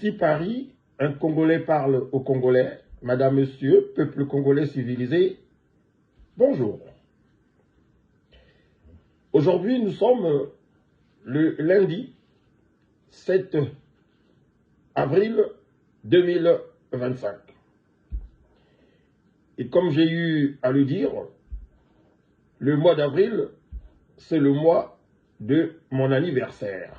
Ici Paris, un Congolais parle au Congolais. Madame, Monsieur, peuple congolais civilisé, bonjour. Aujourd'hui, nous sommes le lundi 7 avril 2025. Et comme j'ai eu à le dire, le mois d'avril, c'est le mois de mon anniversaire.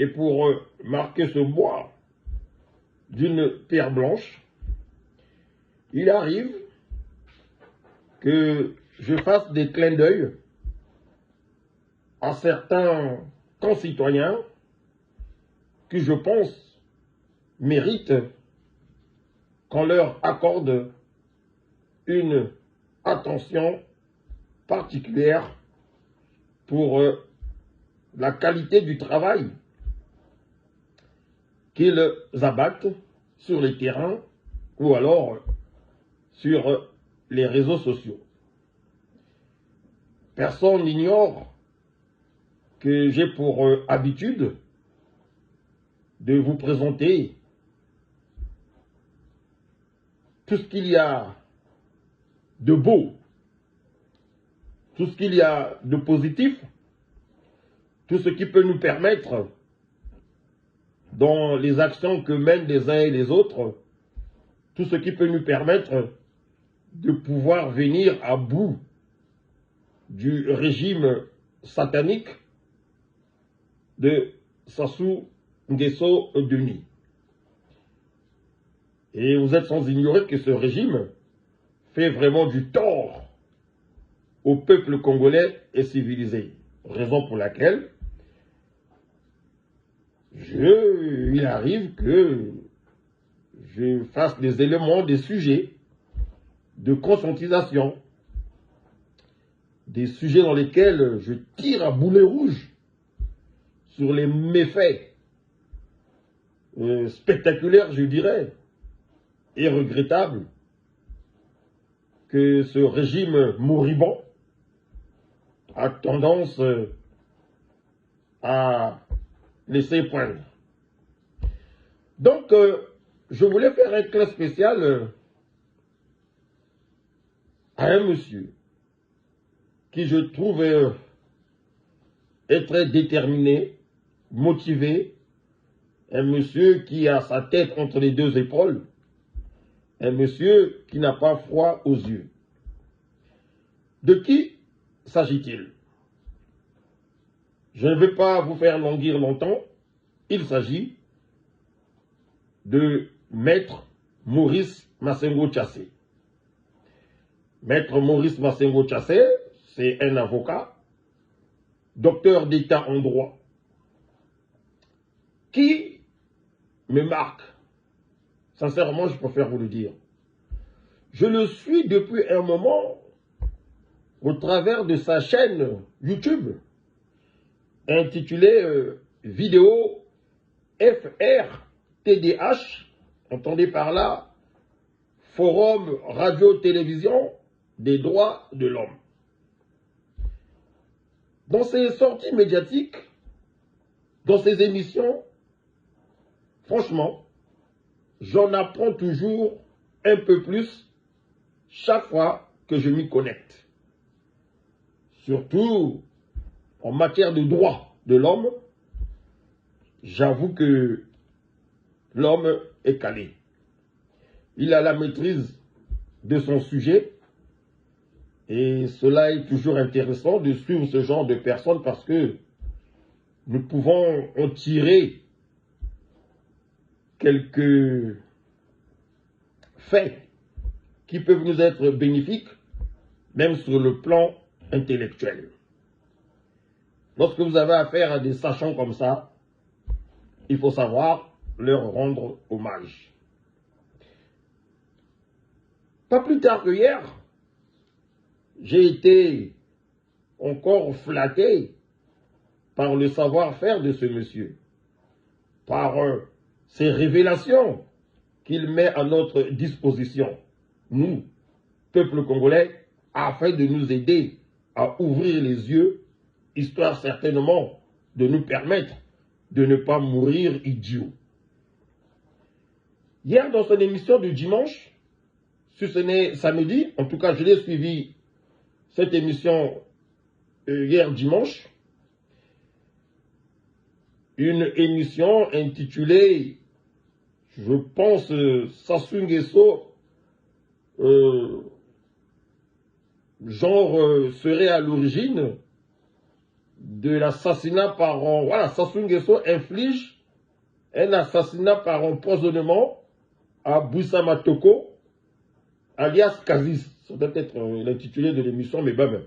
Et pour marquer ce mois d'une pierre blanche, il arrive que je fasse des clins d'œil à certains concitoyens qui, je pense, méritent qu'on leur accorde une attention particulière pour la qualité du travail qu'ils abattent sur les terrains ou alors sur les réseaux sociaux. Personne n'ignore que j'ai pour habitude de vous présenter tout ce qu'il y a de beau, tout ce qu'il y a de positif, tout ce qui peut nous permettre, dans les actions que mènent les uns et les autres, tout ce qui peut nous permettre de pouvoir venir à bout du régime satanique de Sassou Nguesso Denis. Et vous êtes sans ignorer que ce régime fait vraiment du tort au peuple congolais et civilisé. Raison pour laquelle il arrive que je fasse des éléments, des sujets de conscientisation, des sujets dans lesquels je tire à boulet rouge sur les méfaits spectaculaires, je dirais, et regrettables que ce régime moribond a tendance à laisser poindre. Donc, je voulais faire un clin spécial à un monsieur qui, je trouve, est très déterminé, motivé, un monsieur qui a sa tête entre les deux épaules, un monsieur qui n'a pas froid aux yeux. De qui s'agit-il? Je ne vais pas vous faire languir longtemps. Il s'agit de Maître Maurice Massengo Tchassé. Maître Maurice Massengo Tchassé, c'est un avocat, docteur d'État en droit, qui me marque. Sincèrement, je préfère vous le dire. Je le suis depuis un moment au travers de sa chaîne YouTube intitulée Vidéo FRTDH, entendez par là, Forum Radio-Télévision des droits de l'homme. Dans ses sorties médiatiques, dans ses émissions, franchement, j'en apprends toujours un peu plus chaque fois que je m'y connecte. Surtout en matière de droits de l'homme, j'avoue que l'homme est calé. Il a la maîtrise de son sujet et cela est toujours intéressant de suivre ce genre de personnes parce que nous pouvons en tirer quelques faits qui peuvent nous être bénéfiques, même sur le plan intellectuel. Lorsque vous avez affaire à des sachants comme ça, il faut savoir leur rendre hommage. Pas plus tard que hier, j'ai été encore flatté par le savoir-faire de ce monsieur, par ces révélations qu'il met à notre disposition, nous, peuple congolais, afin de nous aider à ouvrir les yeux, histoire certainement de nous permettre de ne pas mourir idiot. Hier, dans son émission du dimanche, si ce n'est samedi, en tout cas je l'ai suivi, cette émission hier dimanche, une émission intitulée, je pense, Sassou Nguesso, serait à l'origine de l'assassinat par... Voilà, Sassou Nguesso inflige un assassinat par empoisonnement à Boussa Matoko, alias Kazis. Ça doit être l'intitulé de l'émission, mais ben,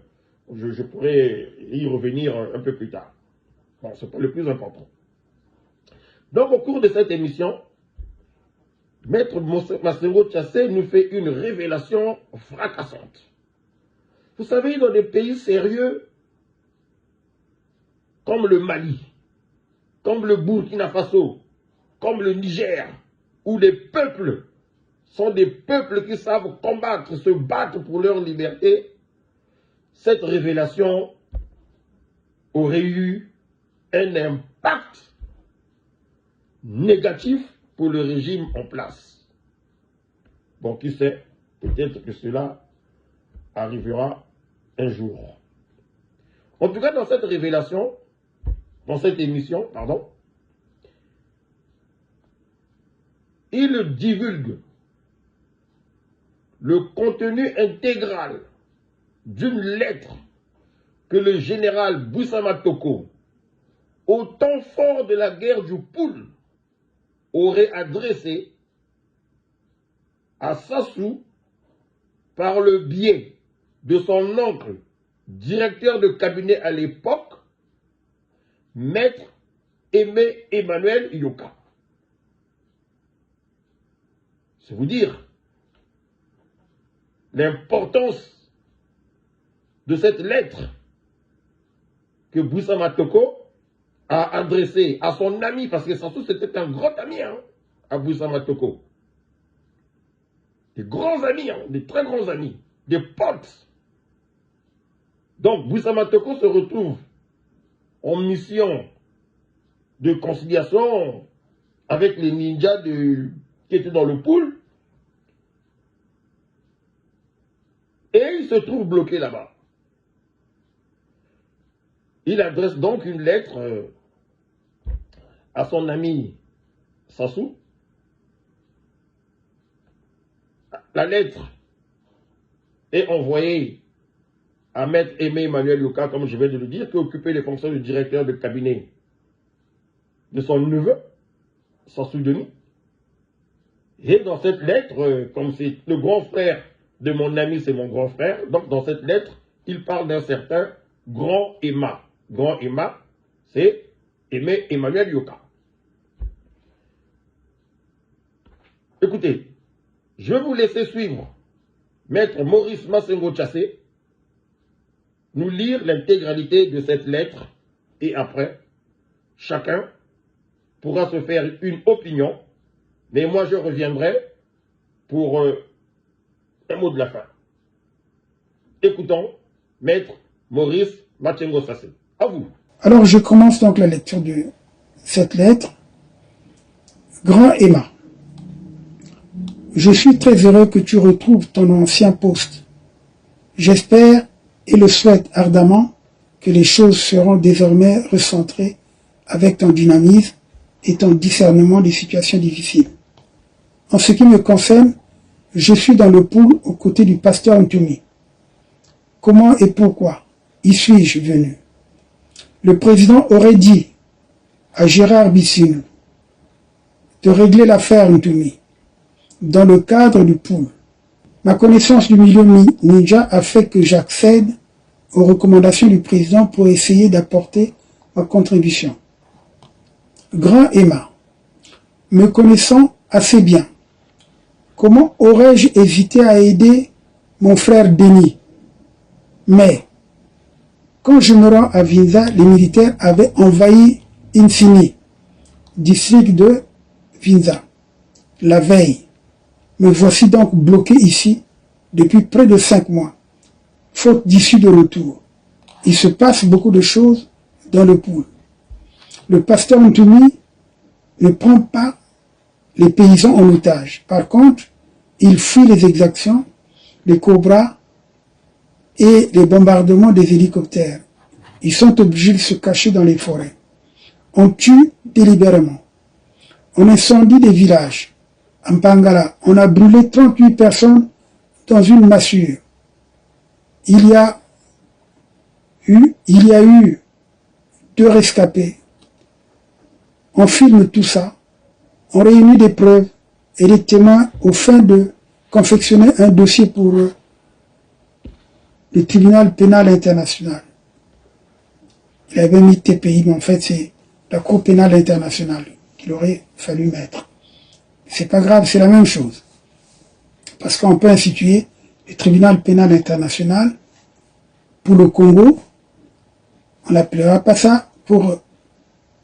je pourrais y revenir un peu plus tard. Bon, c'est pas le plus important. Donc, au cours de cette émission, Maître Massengo Tchassé nous fait une révélation fracassante. Vous savez, dans des pays sérieux, comme le Mali, comme le Burkina Faso, comme le Niger, où les peuples sont des peuples qui savent combattre, se battre pour leur liberté, cette révélation aurait eu un impact négatif pour le régime en place. Bon, qui sait, peut-être que cela arrivera un jour. En tout cas, dans cette révélation, dans cette émission, pardon, il divulgue le contenu intégral d'une lettre que le général Boussa Matoko, au temps fort de la guerre du Poul, aurait adressée à Sassou par le biais de son oncle, directeur de cabinet à l'époque, Maître Aimé Emmanuel Yoka. C'est vous dire l'importance de cette lettre que Boussa Matoko a adressée à son ami, parce que Sassou c'était un grand ami à Boussa Matoko. Des grands amis, des très grands amis, des potes. Donc Boussa Matoko se retrouve en mission de conciliation avec les ninjas qui étaient dans le pool. Et il se trouve bloqué là-bas. Il adresse donc une lettre à son ami Sassou. La lettre est envoyée à Maître Aimé Emmanuel Yoka, comme je viens de le dire, qui occupait les fonctions de directeur de cabinet de son neveu, Sassou Denis. Et dans cette lettre, comme c'est le grand frère de mon ami, c'est mon grand frère, donc dans cette lettre, il parle d'un certain Grand Emma. Grand Emma, c'est Aimé Emmanuel Yoka. Écoutez, je vais vous laisser suivre Maître Maurice Massengo Tchassé nous lire l'intégralité de cette lettre et après, chacun pourra se faire une opinion, mais moi je reviendrai pour un mot de la fin. Écoutons Maître Maurice Massengo Tchassé. À vous. Alors je commence donc la lecture de cette lettre. Grand Emma, je suis très heureux que tu retrouves ton ancien poste. J'espère et le souhaite ardemment que les choses seront désormais recentrées avec ton dynamisme et ton discernement des situations difficiles. En ce qui me concerne, je suis dans le pool aux côtés du pasteur Ntoumi. Comment et pourquoi y suis-je venu? Le président aurait dit à Gérard Bissine de régler l'affaire Ntoumi dans le cadre du pool. Ma connaissance du milieu ninja a fait que j'accède aux recommandations du président pour essayer d'apporter ma contribution. Grand Emma, me connaissant assez bien, comment aurais-je hésité à aider mon frère Denis? Mais, quand je me rends à Vinza, les militaires avaient envahi Infini, district de Vinza, la veille. Me voici donc bloqué ici depuis près de 5 mois, faute d'issue de retour. Il se passe beaucoup de choses dans le pool. Le pasteur Ntoumi ne prend pas les paysans en otage. Par contre, il fuit les exactions, les cobras et les bombardements des hélicoptères. Ils sont obligés de se cacher dans les forêts. On tue délibérément. On incendie des villages. En Pangala, on a brûlé 38 personnes dans une massue. Il y a eu 2 rescapés. On filme tout ça. On réunit des preuves et des témoins aux fins de confectionner un dossier pour le tribunal pénal international. Il avait mis TPI, mais en fait c'est la Cour pénale internationale qu'il aurait fallu mettre. C'est pas grave, c'est la même chose. Parce qu'on peut instituer le tribunal pénal international pour le Congo, on n'appellera pas ça pour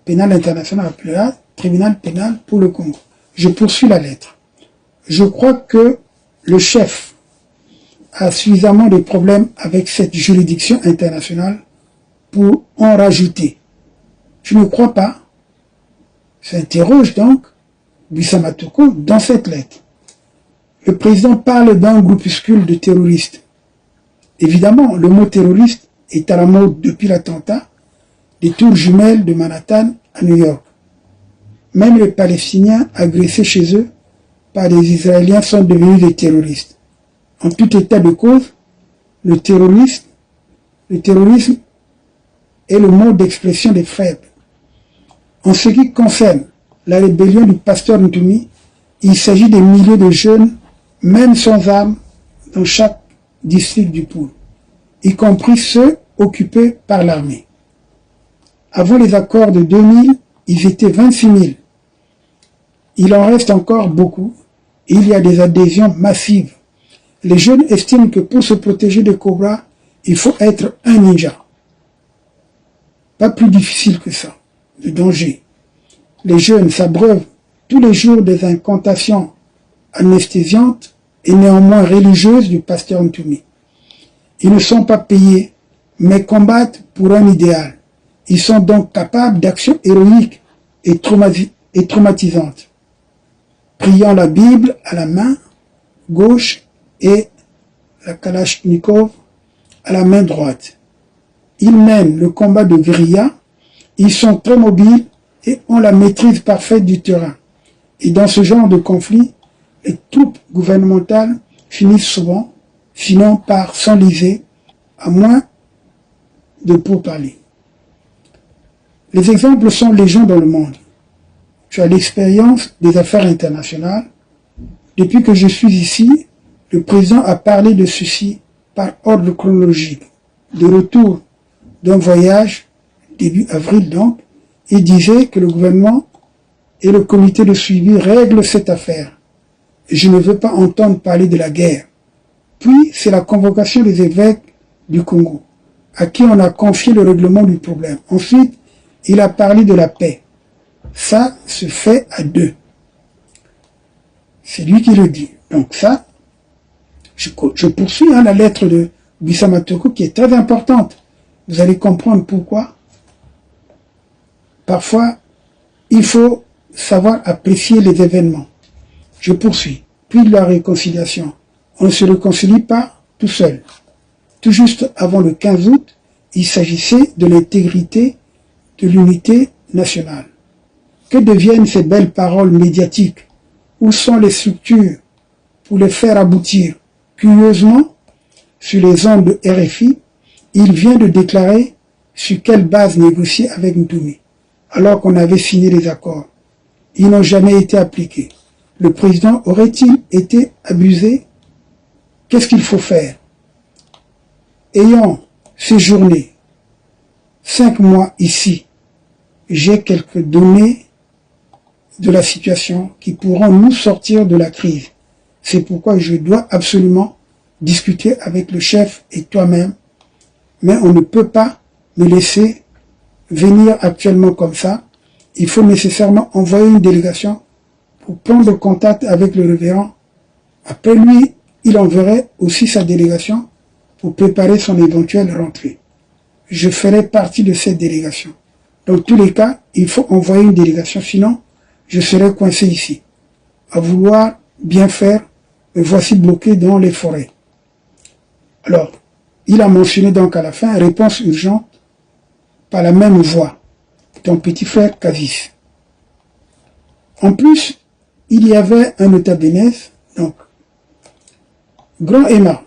pénal international, on appellera tribunal pénal pour le Congo. Je poursuis la lettre. Je crois que le chef a suffisamment de problèmes avec cette juridiction internationale pour en rajouter. Je ne crois pas. S'interroge donc Buissa Matoko dans cette lettre. Le président parle d'un groupuscule de terroristes. Évidemment, le mot terroriste est à la mode depuis l'attentat des tours jumelles de Manhattan à New York. Même les Palestiniens agressés chez eux par des Israéliens sont devenus des terroristes. En tout état de cause, le terrorisme est le mot d'expression des faibles. En ce qui concerne la rébellion du pasteur Ntoumi, il s'agit de milliers de jeunes, même sans armes, dans chaque district du Poul, y compris ceux occupés par l'armée. Avant les accords de 2000, ils étaient 26 000. Il en reste encore beaucoup, et il y a des adhésions massives. Les jeunes estiment que pour se protéger des cobras, il faut être un ninja. Pas plus difficile que ça, le danger. Les jeunes s'abreuvent tous les jours des incantations anesthésiantes et néanmoins religieuses du pasteur Ntoumi. Ils ne sont pas payés, mais combattent pour un idéal. Ils sont donc capables d'actions héroïques et traumatisantes. Priant la Bible à la main gauche et la Kalachnikov à la main droite. Ils mènent le combat de guérilla, ils sont très mobiles et ont la maîtrise parfaite du terrain. Et dans ce genre de conflit, les troupes gouvernementales finissent souvent, sinon par s'enliser, à moins de pourparlers. Les exemples sont légion dans le monde. Tu as l'expérience des affaires internationales. Depuis que je suis ici, le président a parlé de ceci par ordre chronologique. De retour d'un voyage, début avril donc, il disait que le gouvernement et le comité de suivi règlent cette affaire. Je ne veux pas entendre parler de la guerre. Puis, c'est la convocation des évêques du Congo, à qui on a confié le règlement du problème. Ensuite, il a parlé de la paix. Ça se fait à 2. C'est lui qui le dit. Donc ça, je poursuis la lettre de Buissa Matoko qui est très importante. Vous allez comprendre pourquoi. Parfois, il faut savoir apprécier les événements. Je poursuis. Puis la réconciliation. On ne se réconcilie pas tout seul. Tout juste avant le 15 août, il s'agissait de l'intégrité de l'unité nationale. Que deviennent ces belles paroles médiatiques? Où sont les structures pour les faire aboutir? Curieusement, sur les ondes de RFI, il vient de déclarer sur quelle base négocier avec Ntoumi, alors qu'on avait signé les accords. Ils n'ont jamais été appliqués. Le président aurait-il été abusé? Qu'est-ce qu'il faut faire? Ayant séjourné 5 mois ici, j'ai quelques données de la situation qui pourront nous sortir de la crise. C'est pourquoi je dois absolument discuter avec le chef et toi-même, mais on ne peut pas me laisser venir actuellement comme ça. Il faut nécessairement envoyer une délégation pour prendre contact avec le révérend. Après lui, il enverrait aussi sa délégation pour préparer son éventuelle rentrée. Je ferai partie de cette délégation. Dans tous les cas, il faut envoyer une délégation, sinon je serai coincé ici. À vouloir bien faire, me voici bloqué dans les forêts. Alors, il a mentionné donc à la fin, réponse urgente, par la même voix, ton petit frère Kazis. En plus, il y avait un nota bene, donc, Grand Emma,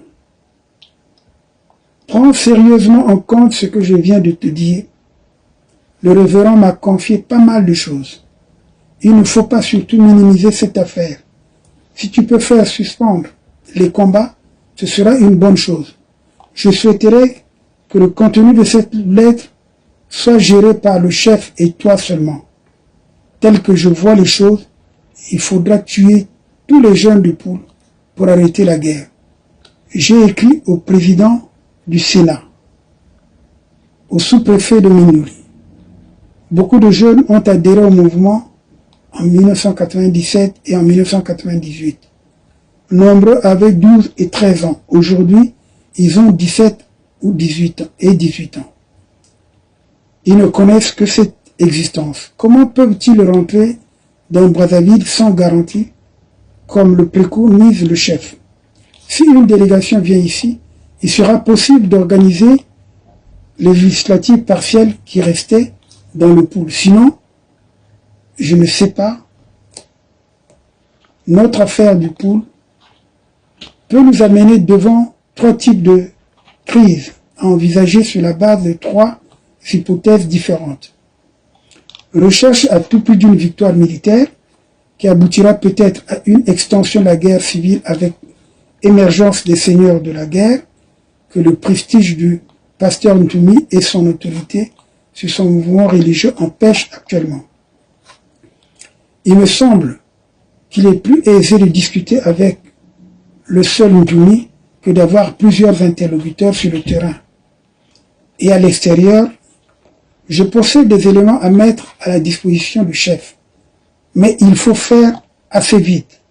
prends sérieusement en compte ce que je viens de te dire. Le révérend m'a confié pas mal de choses. Il ne faut pas surtout minimiser cette affaire. Si tu peux faire suspendre les combats, ce sera une bonne chose. Je souhaiterais que le contenu de cette lettre soit géré par le chef et toi seulement. Tel que je vois les choses, il faudra tuer tous les jeunes du Poul pour arrêter la guerre. J'ai écrit au président du Sénat, au sous-préfet de Mindouli. Beaucoup de jeunes ont adhéré au mouvement en 1997 et en 1998. Nombreux avaient 12 et 13 ans. Aujourd'hui, ils ont 17 ou 18 ans et 18 ans. Ils ne connaissent que cette existence. Comment peuvent-ils rentrer dans Brazzaville sans garantie, comme le préconise le chef? Si une délégation vient ici, il sera possible d'organiser les législatives partielles qui restaient dans le pool. Sinon, je ne sais pas, notre affaire du pool peut nous amener devant 3 types de crises à envisager sur la base de 3 hypothèses différentes. Recherche à tout prix d'une victoire militaire qui aboutira peut-être à une extension de la guerre civile avec émergence des seigneurs de la guerre, que le prestige du pasteur Ntoumi et son autorité sur son mouvement religieux empêchent actuellement. Il me semble qu'il est plus aisé de discuter avec le seul Ntoumi que d'avoir plusieurs interlocuteurs sur le terrain. Et à l'extérieur, je possède des éléments à mettre à la disposition du chef. Mais il faut faire assez vite.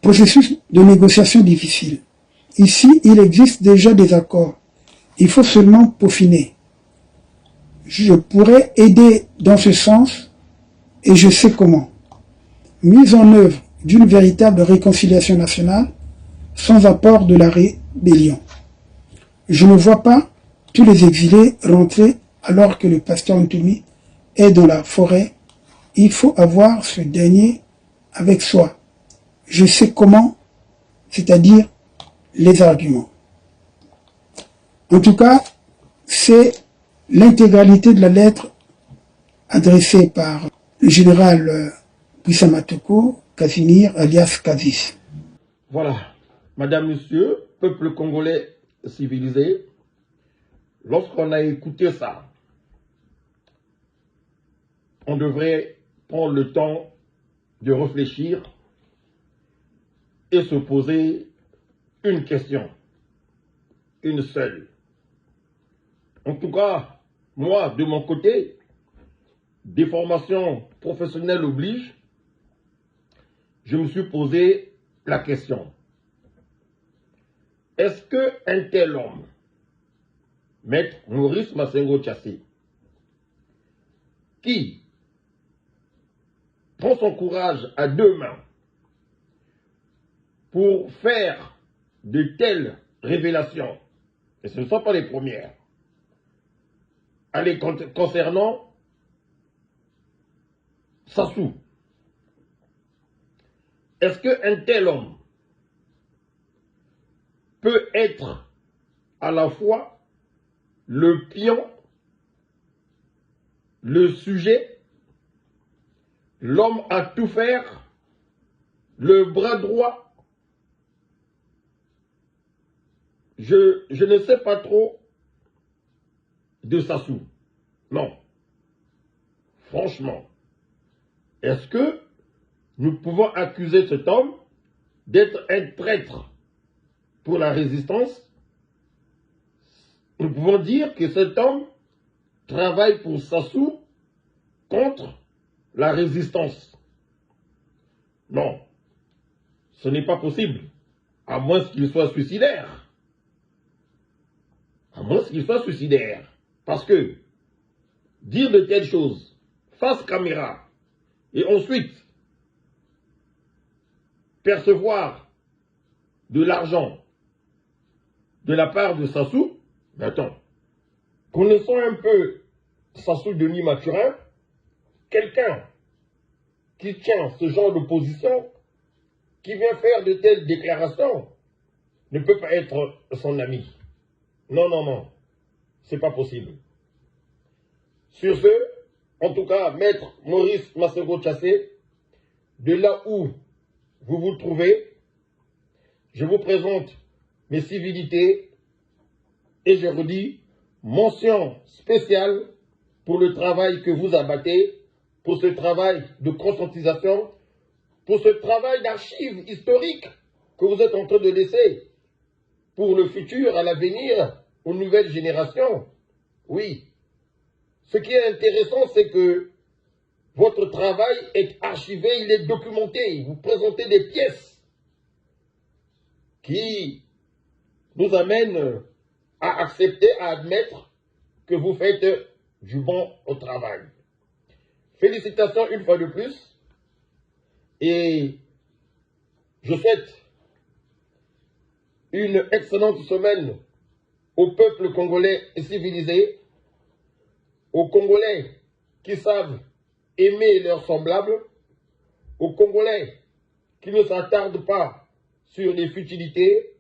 Processus de négociation difficile. Ici, il existe déjà des accords. Il faut seulement peaufiner. Je pourrais aider dans ce sens et je sais comment. Mise en œuvre d'une véritable réconciliation nationale sans apport de la rébellion. Je ne vois pas tous les exilés rentrer alors que le pasteur Ntoumi est dans la forêt. Il faut avoir ce dernier avec soi. Je sais comment, c'est-à-dire les arguments. En tout cas, c'est l'intégralité de la lettre adressée par le général Puissamatoko Casimir alias Kazis. Voilà, Madame, Monsieur, peuple congolais civilisé, lorsqu'on a écouté ça, on devrait prendre le temps de réfléchir et se poser une question, une seule. En tout cas, moi, de mon côté, des formations professionnelles obligent, je me suis posé la question. Est-ce qu'un tel homme, Maître Maurice Massengo Tchassé, qui prend son courage à 2 mains pour faire de telles révélations, et ce ne sont pas les premières, concernant Sassou, est-ce qu'un tel homme peut être à la fois le pion, le sujet, l'homme à tout faire, le bras droit? Je ne sais pas trop de Sassou. Non. Franchement. Est-ce que nous pouvons accuser cet homme d'être un traître pour la résistance? Nous pouvons dire que cet homme travaille pour Sassou contre la résistance? Non. Ce n'est pas possible. À moins qu'il soit suicidaire. À moins qu'il soit suicidaire. Parce que dire de telles choses face caméra et ensuite percevoir de l'argent de la part de Sassou, mais attends, connaissons un peu Sassou Denis Mathurin, quelqu'un qui tient ce genre de position, qui vient faire de telles déclarations, ne peut pas être son ami. Non, non, non, c'est pas possible. Sur ce, en tout cas, Maître Maurice Massengo Tchassé, de là où vous vous trouvez, je vous présente mes civilités et je redis, mention spéciale pour le travail que vous abattez, pour ce travail de conscientisation, pour ce travail d'archives historiques que vous êtes en train de laisser pour le futur, à l'avenir, aux nouvelles générations. Oui. Ce qui est intéressant, c'est que votre travail est archivé, il est documenté. Vous présentez des pièces qui nous amènent à accepter, à admettre que vous faites du bon au travail. Félicitations une fois de plus. Et je souhaite une excellente semaine au peuple congolais civilisé, aux Congolais qui savent aimer leurs semblables, aux Congolais qui ne s'attardent pas sur les futilités,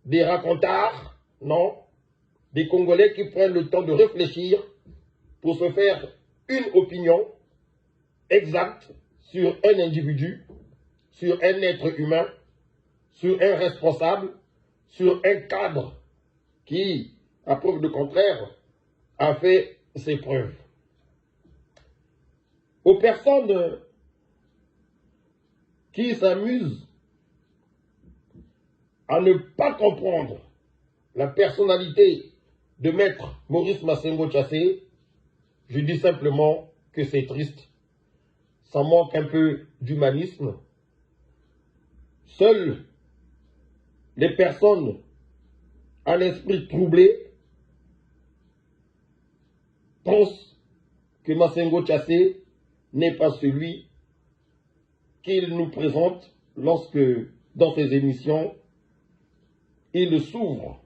des racontards, non, des Congolais qui prennent le temps de réfléchir pour se faire une opinion exacte sur un individu, sur un être humain, sur un responsable, sur un cadre qui, à preuve de contraire, a fait ses preuves. Aux personnes qui s'amusent à ne pas comprendre la personnalité de Maître Maurice Massengo Tchassé, je dis simplement que c'est triste. Ça manque un peu d'humanisme. Seules les personnes à l'esprit troublé pensent que Massengo Tchassé n'est pas celui qu'il nous présente lorsque, dans ses émissions, il s'ouvre,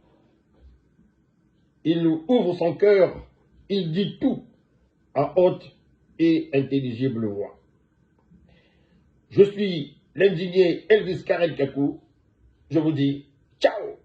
il ouvre son cœur, il dit tout à haute et intelligible voix. Je suis l'indigné Elvis Karel Kakou, je vous dis ciao.